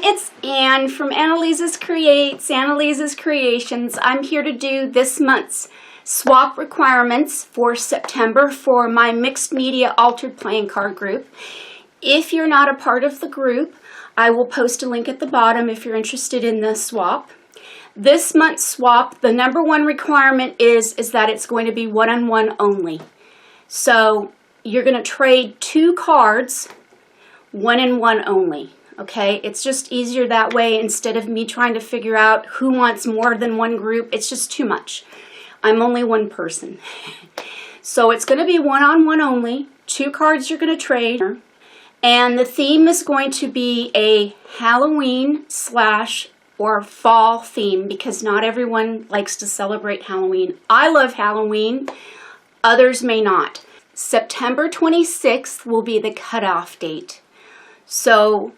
it's Anne from Annalise's Creations. I'm here to do this month's swap requirements for September for my mixed media altered playing card group. If you're not a part of the group, I will post a link at the bottom if you're interested in the swap. This month's swap, the number one requirement is that it's going to be one-on-one only. So you're going to trade 2 cards, one-on-one only. Okay, it's just easier that way instead of me trying to figure out who wants more than one group. It's just too much. I'm only one person. So it's going to be one-on-one only. 2 cards you're going to trade. And the theme is going to be a Halloween / or fall theme because not everyone likes to celebrate Halloween. I love Halloween. Others may not. September 26th will be the cutoff date. So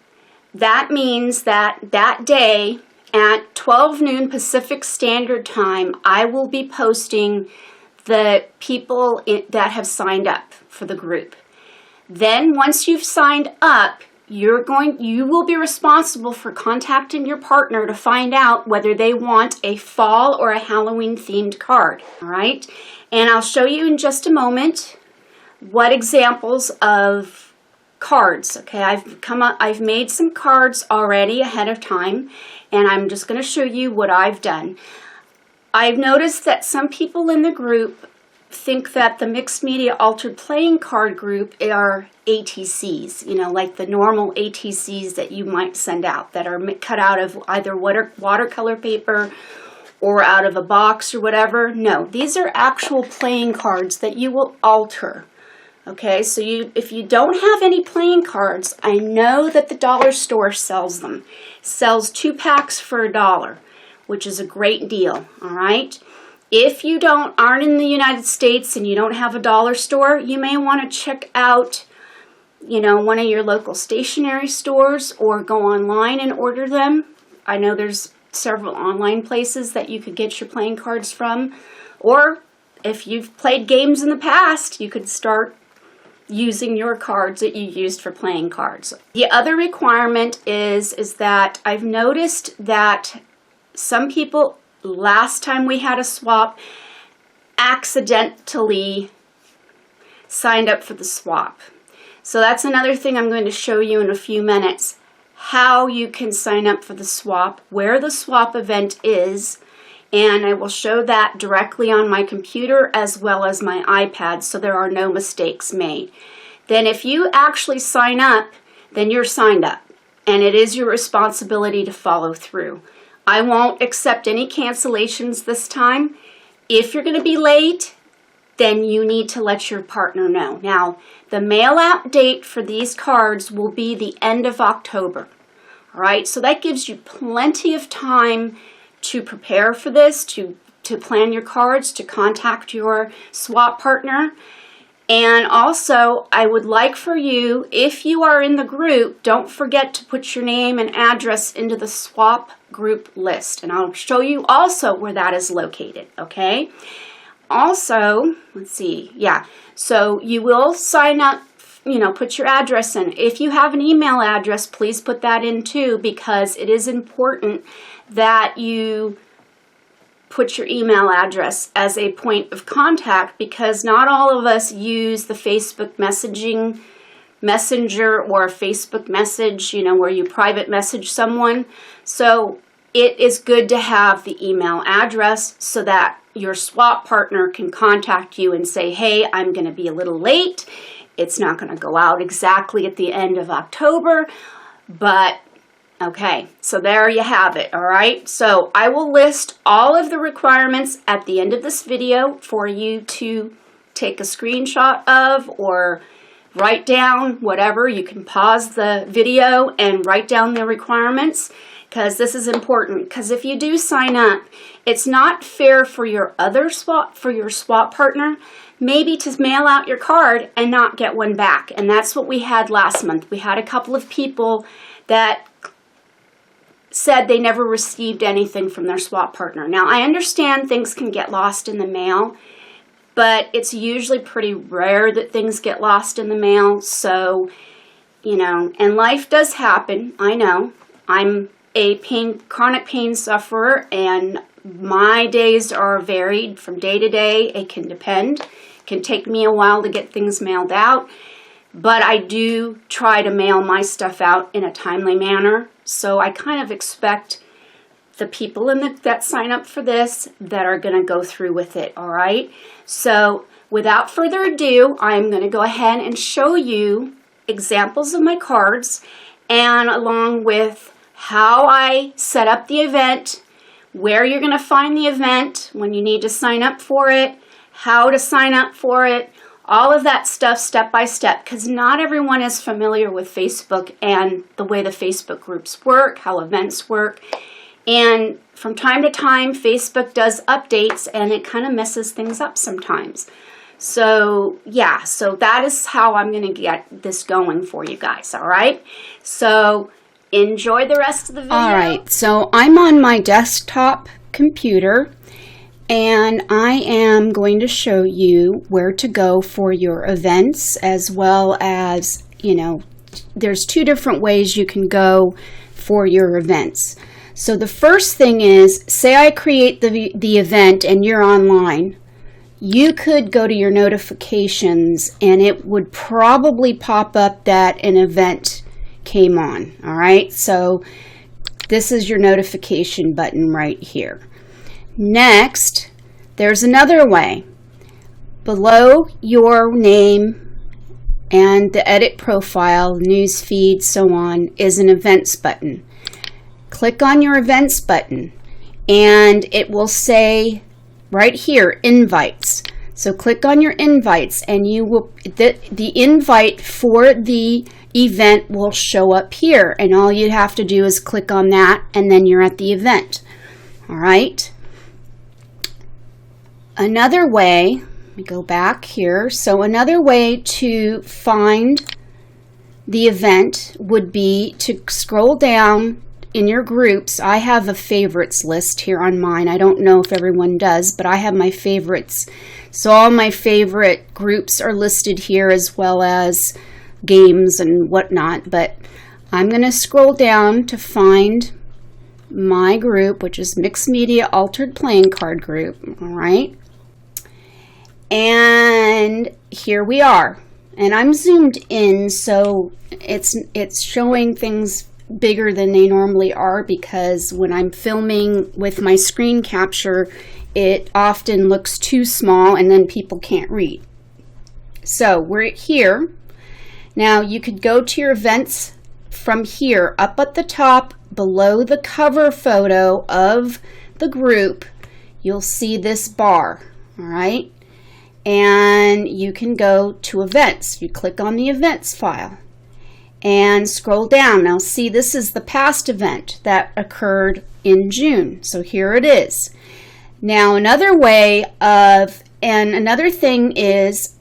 that means that day at 12 noon Pacific Standard Time, I will be posting the people that have signed up for the group. Then once you've signed up, you will be responsible for contacting your partner to find out whether they want a fall or a Halloween themed card. All right? And I'll show you in just a moment what examples of cards. Okay, I've made some cards already ahead of time, and I'm just going to show you what I've done. I've noticed that some people in the group think that the mixed media altered playing card group are ATCs, you know, like the normal ATCs that you might send out that are cut out of either watercolor paper or out of a box or whatever. No, these are actual playing cards that you will alter. Okay, so if you don't have any playing cards, I know that the dollar store sells them. Sells 2 packs for $1, which is a great deal, all right? If you aren't in the United States and you don't have a dollar store, you may want to check out, you know, one of your local stationery stores or go online and order them. I know there's several online places that you could get your playing cards from. Or if you've played games in the past, you could start using your cards that you used for playing cards. The other requirement is that I've noticed that some people, last time we had a swap, accidentally signed up for the swap. So that's another thing I'm going to show you in a few minutes, how you can sign up for the swap, where the swap event is, and I will show that directly on my computer as well as my iPad so there are no mistakes made. Then if you actually sign up, then you're signed up, and it is your responsibility to follow through. I won't accept any cancellations this time. If you're going to be late, then you need to let your partner know. Now, the mail out date for these cards will be the end of October. All right, so that gives you plenty of time to prepare for this, to plan your cards, to contact your swap partner. And also, I would like for you, if you are in the group, don't forget to put your name and address into the swap group list. And I'll show you also where that is located, okay? Also, let's see, yeah. So you will sign up, you know, put your address in. If you have an email address, please put that in too, because it is important that you put your email address as a point of contact, because not all of us use the Facebook Messenger or Facebook message, you know, where you private message someone. So it is good to have the email address so that your swap partner can contact you and say, hey, I'm going to be a little late. It's not going to go out exactly at the end of October, but okay, so there you have it, all right? So I will list all of the requirements at the end of this video for you to take a screenshot of or write down, whatever. You can pause the video and write down the requirements, because this is important. Because if you do sign up, it's not fair for your swap partner maybe to mail out your card and not get one back. And that's what we had last month. We had a couple of people that said they never received anything from their swap partner. Now, I understand things can get lost in the mail, but it's usually pretty rare that things get lost in the mail. So, you know, and life does happen, I know. I'm a chronic pain sufferer, and my days are varied from day to day. It can depend. It can take me a while to get things mailed out, but I do try to mail my stuff out in a timely manner. So I kind of expect the people that sign up for this that are going to go through with it, all right? So without further ado, I'm going to go ahead and show you examples of my cards, and along with how I set up the event, where you're going to find the event when you need to sign up for it, how to sign up for it, all of that stuff step by step, because not everyone is familiar with Facebook and the way the Facebook groups work, how events work. And from time to time, Facebook does updates, and it kind of messes things up sometimes. So, yeah, so that is how I'm going to get this going for you guys, all right? So, enjoy the rest of the video. All right, so I'm on my desktop computer, and I am going to show you where to go for your events, as well as, you know, there's two different ways you can go for your events. So the first thing is, say I create the event and you're online, you could go to your notifications and it would probably pop up that an event came on, all right? So this is your notification button right here. Next, there's another way. Below your name and the edit profile, news feed, so on, is an events button. Click on your events button and it will say right here, invites. So click on your invites and you will, the invite for the event will show up here, and all you have to do is click on that and then you're at the event. All right. Another way, let me go back here. So another way to find the event would be to scroll down in your groups. I have a favorites list here on mine. I don't know if everyone does, but I have my favorites. So all my favorite groups are listed here, as well as games and whatnot. But I'm going to scroll down to find my group, which is Mixed Media Altered Playing Card Group. All right. And here we are. And I'm zoomed in, so it's showing things bigger than they normally are, because when I'm filming with my screen capture, it often looks too small and then people can't read. So we're here. Now you could go to your events from here. Up at the top, below the cover photo of the group, you'll see this bar, all right? And you can go to events. You click on the events file and scroll down. Now see, this is the past event that occurred in June. So here it is. Now another way of, and another thing is,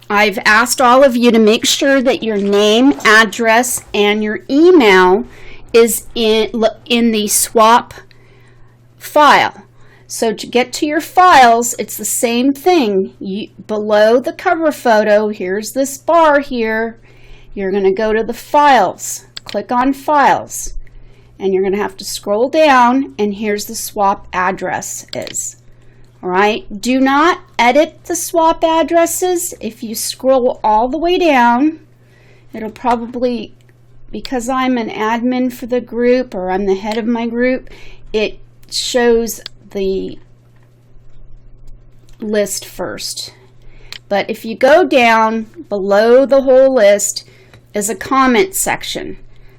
I've asked all of you to make sure that your name, address, and your email is in the swap file. So to get to your files, it's the same thing. Below the cover photo, here's this bar here. You're going to go to the files, click on files, and you're going to have to scroll down, and here's the swap address is. All right, do not edit the swap addresses. If you scroll all the way down, it'll probably, because I'm an admin for the group, or I'm the head of my group, it shows the list first. But if you go down below the whole list is a comment section.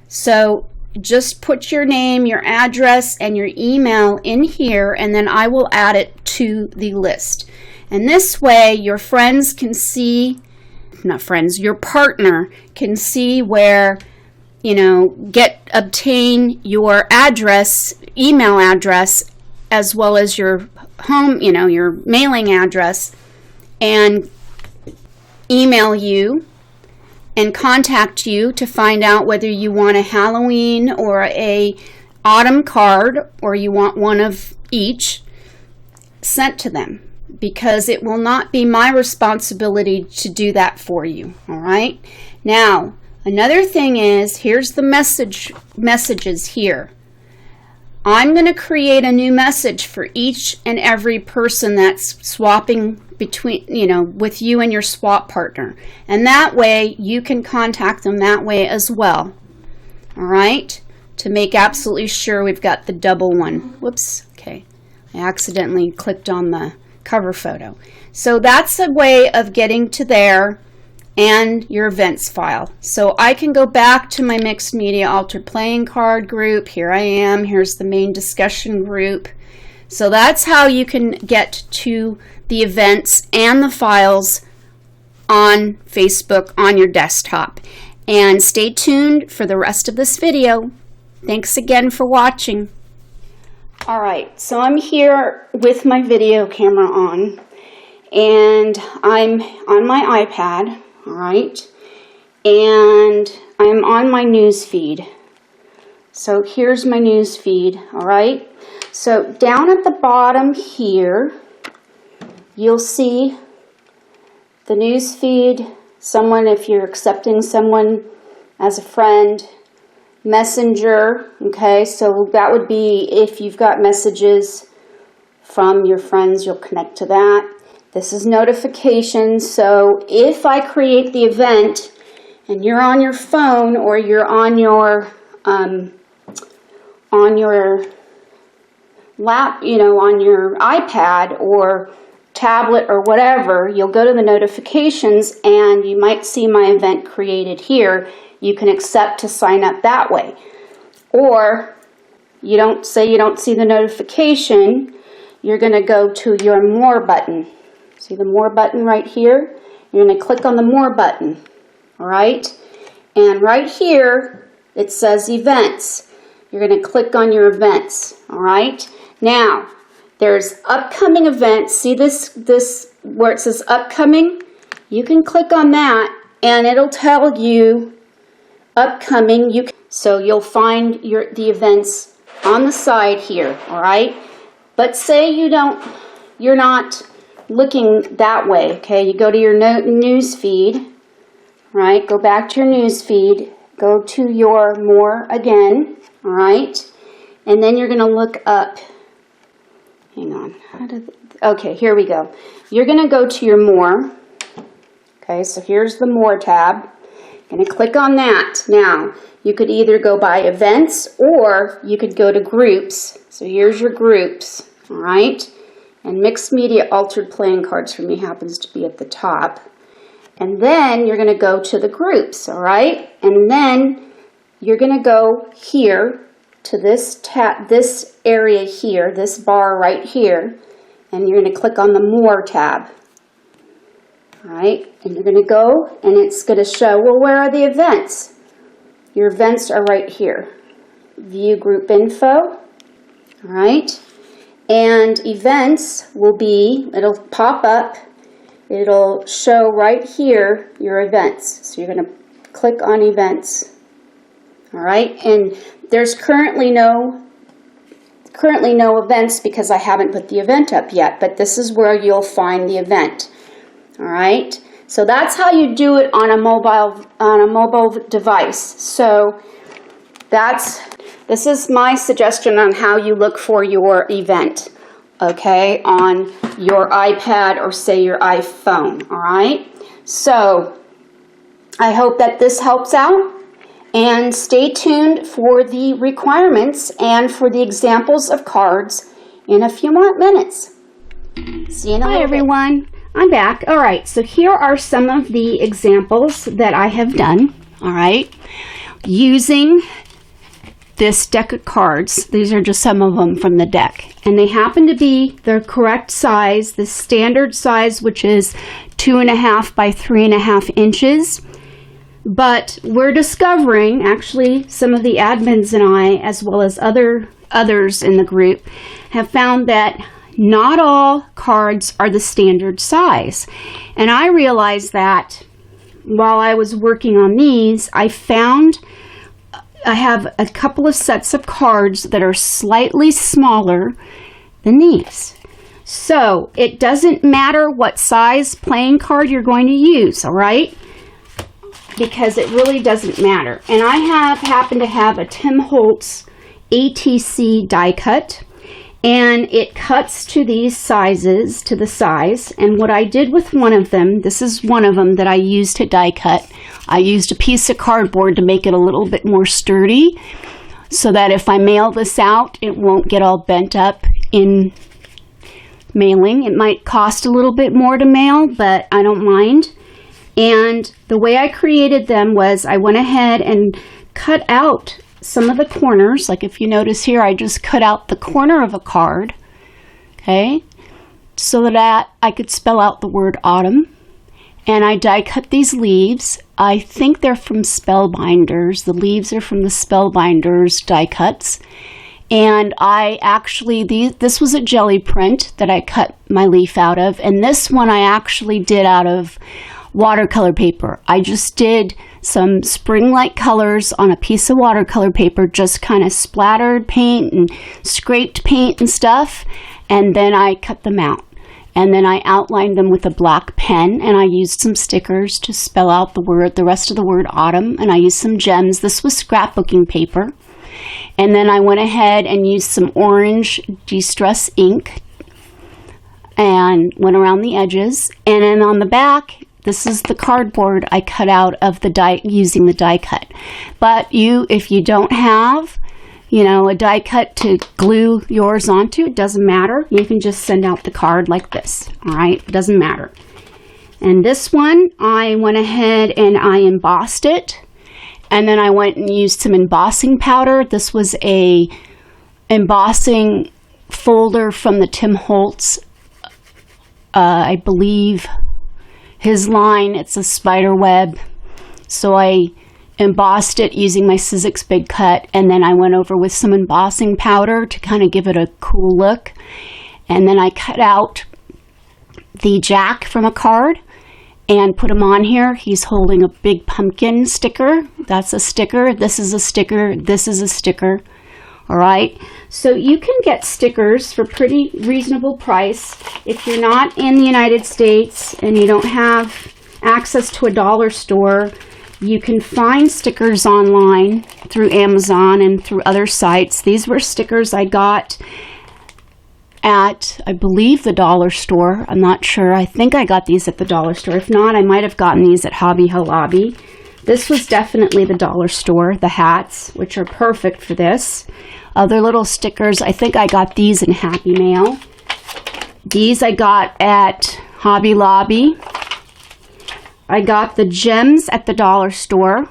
So just put your name, your address, and your email in here, and then I will add it to the list. And this way your friends can see, not friends, your partner can see where, you know, obtain your address, email address, as well as your home, you know, your mailing address, and email you and contact you to find out whether you want a Halloween or a autumn card, or you want one of each sent to them, because it will not be my responsibility to do that for you. All right. Now, Another thing is, here's the messages here. I'm going to create a new message for each and every person that's swapping between, with you and your swap partner. And that way you can contact them that way as well. All right? To make absolutely sure we've got the double one. Whoops. Okay. I accidentally clicked on the cover photo. So that's a way of getting to there and your events file. So I can go back to my mixed media altered playing card group. Here I am. Here's the main discussion group. So that's how you can get to the events and the files on Facebook on your desktop. And stay tuned for the rest of this video. Thanks again for watching. All right, so I'm here with my video camera on, and I'm on my iPad. All right, and I'm on my news feed. So here's my news feed. All right, so down at the bottom here, you'll see the news feed. Someone, if you're accepting someone as a friend, Messenger. Okay, so that would be if you've got messages from your friends, you'll connect to that. This is notifications, so if I create the event and you're on your phone or you're on your lap, on your iPad or tablet or whatever, you'll go to the notifications and you might see my event created here. You can accept to sign up that way. Or you don't see the notification, you're going to go to your More button. See the More button right here? You're going to click on the More button, all right? And right here, it says Events. You're going to click on your events, all right? Now, there's upcoming events. See this where it says upcoming? You can click on that, and it'll tell you upcoming. So you'll find the events on the side here, all right? But say you're not looking that way, okay? You go to your news feed, right? Go back to your news feed, go to your More again, all right? And then you're going to look up, hang on, okay, here we go. You're going to go to your More, okay? So here's the More tab. Going to click on that. Now, you could either go by events or you could go to groups. So here's your groups, all right? And mixed media altered playing cards for me happens to be at the top. And then you're going to go to the groups, all right? And then you're going to go here to this area here, this bar right here, and you're going to click on the More tab. All right, and you're going to go, and it's going to show, well, where are the events? Your events are right here. View group info, all right? And events will be, it'll pop up, it'll show right here your events. So you're going to click on events, all right? And there's currently no events because I haven't put the event up yet, but this is where you'll find the event. All right, so that's how you do it on a mobile device. So this is my suggestion on how you look for your event, okay, on your iPad or say your iPhone. All right, so I hope that this helps out, and stay tuned for the requirements and for the examples of cards in a few more minutes. See you in a little bit. Hi everyone. I'm back. All right, so here are some of the examples that I have done, all right, using this deck of cards. These are just some of them from the deck, and they happen to be the correct size, the standard size, which is 2.5 by 3.5 inches. But we're discovering, actually, some of the admins and I, as well as others in the group, have found that not all cards are the standard size. And I realized that while I was working on these, I found I have a couple of sets of cards that are slightly smaller than these. So it doesn't matter what size playing card you're going to use, all right? because it really doesn't matter. And I happen to have a Tim Holtz ATC die cut, and it cuts to these sizes, to the size. And what I did with one of them, this is one of them that I used to die cut. I used a piece of cardboard to make it a little bit more sturdy, so that if I mail this out, it won't get all bent up in mailing. It might cost a little bit more to mail, but I don't mind. And the way I created them was I went ahead and cut out some of the corners. Like if you notice here, I just cut out the corner of a card, okay, so that I could spell out the word autumn. And I die cut these leaves. I think they're from Spellbinders. The leaves are from the Spellbinders die cuts. And I actually, this was a jelly print that I cut my leaf out of. And this one I actually did out of watercolor paper. I just did some spring-like colors on a piece of watercolor paper, just kind of splattered paint and scraped paint and stuff, and then I cut them out. And then I outlined them with a black pen, and I used some stickers to spell out the rest of the word autumn, and I used some gems. This was scrapbooking paper. And then I went ahead and used some orange Distress ink and went around the edges. And then on the back, this is the cardboard I cut out of the die using the die cut. But if you don't have, a die cut to glue yours onto, it doesn't matter. You can just send out the card like this. All right, it doesn't matter. And this one, I went ahead and I embossed it. And then I went and used some embossing powder. This was a embossing folder from the Tim Holtz, I believe, his line. It's a spider web. So I embossed it using my Sizzix Big Cut, and then I went over with some embossing powder to kind of give it a cool look. And then I cut out the Jack from a card and put him on here. He's holding a big pumpkin sticker. That's a sticker. This is a sticker. This is a sticker. All right. So you can get stickers for pretty reasonable price. If you're not in the United States and you don't have access to a dollar store, you can find stickers online through Amazon and through other sites. These were stickers I got at, I believe, the dollar store. I'm not sure. I think I got these at the dollar store. If not, I might have gotten these at Hobby Lobby. This was definitely the dollar store, the hats, which are perfect for this. Other little stickers, I think I got these in Happy Mail. These I got at Hobby Lobby. I got the gems at the dollar store.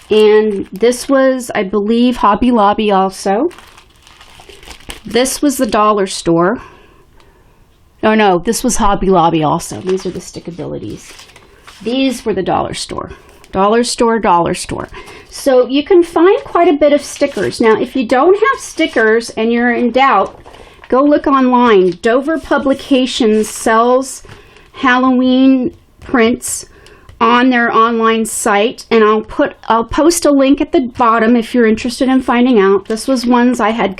And this was, I believe, Hobby Lobby also. This was the dollar store. Oh no, this was Hobby Lobby also. These are the stickabilities. These were the dollar store. Dollar store, dollar store. So you can find quite a bit of stickers. Now, if you don't have stickers and you're in doubt, go look online. Dover Publications sells Halloween prints on their online site, and I'll post a link at the bottom if you're interested in finding out. This was ones I had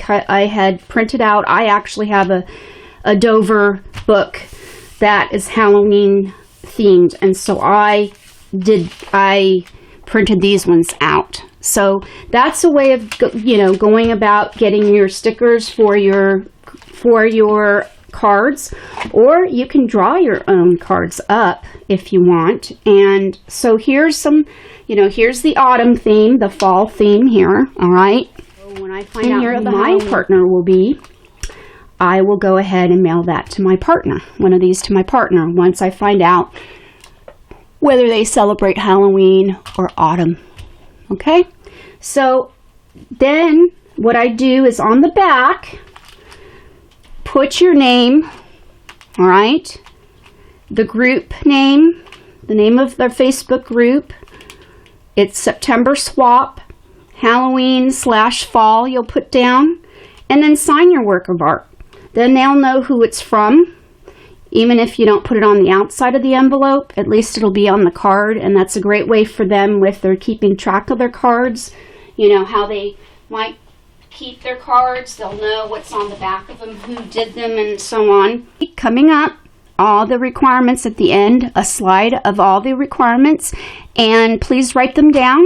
printed out. I actually have a Dover book that is Halloween themed, and so I printed these ones out. So that's a way of going about getting your stickers for your cards, or you can draw your own cards up if you want. And so here's some, here's the autumn theme, the fall theme here. All right. So when I find out who my partner will be, I will go ahead and mail that to my partner, one of these to my partner, once I find out whether they celebrate Halloween or autumn. Okay. So then what I do is on the back, put your name, all right, the group name, the name of their Facebook group. It's September Swap, Halloween/fall you'll put down, and then sign your work of art. Then they'll know who it's from. Even if you don't put it on the outside of the envelope, at least it'll be on the card, and that's a great way for them if they're keeping track of their cards, how they might keep their cards. They'll know what's on the back of them, who did them, and so on. Coming up all the requirements at the end, a slide of all the requirements, and please write them down,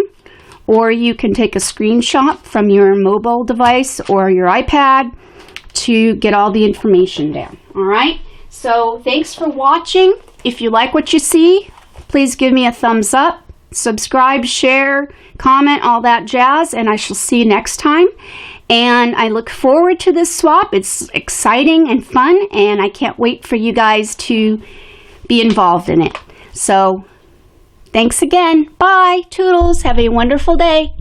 or you can take a screenshot from your mobile device or your iPad to get all the information down. All right, so thanks for watching. If you like what you see, please give me a thumbs up, subscribe, share, comment, all that jazz, and I shall see you next time. And I look forward to this swap. It's exciting and fun, and I can't wait for you guys to be involved in it. So thanks again. Bye. Toodles. Have a wonderful day.